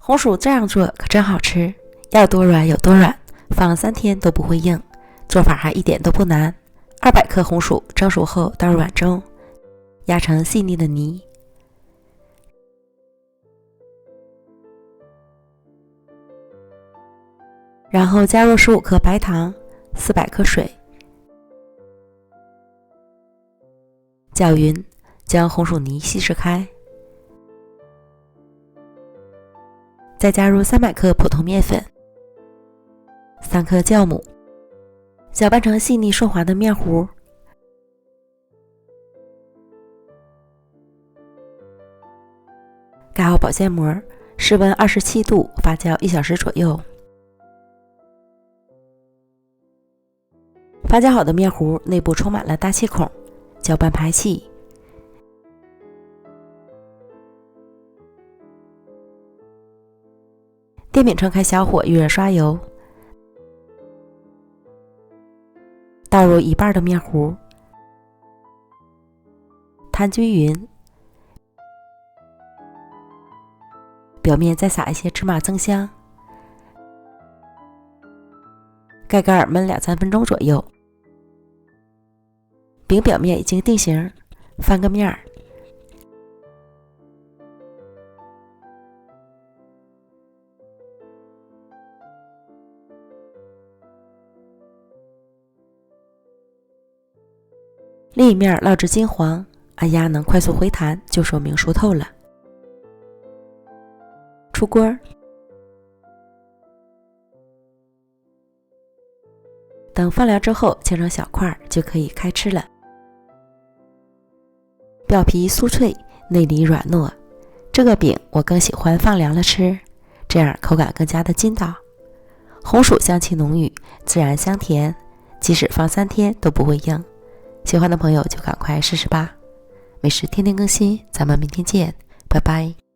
红薯这样做可真好吃，要多软有多软，放3天都不会硬，做法还一点都不难。200克红薯蒸熟后倒入碗中，压成细腻的泥，然后加入15克白糖，400克水，搅匀，将红薯泥稀释开，再加入300克普通面粉，3克酵母，搅拌成细腻顺滑的面糊。盖好保鲜膜，室温27度发酵1小时左右。发酵好的面糊内部充满了大气孔，搅拌排气。电饼铛开小火，预热刷油，倒入1半的面糊，摊均匀，表面再撒一些芝麻增香，盖盖焖2-3分钟左右。饼表面已经定型，翻个面儿，另一面烙至金黄，按压能快速回弹，就说明熟透了。出锅，等放凉之后切成小块就可以开吃了。表皮酥脆，内里软糯，这个饼我更喜欢放凉了吃，这样口感更加的筋道。红薯香气浓郁，自然香甜，即使放3天都不会硬。喜欢的朋友就赶快试试吧。美食天天更新，咱们明天见，拜拜。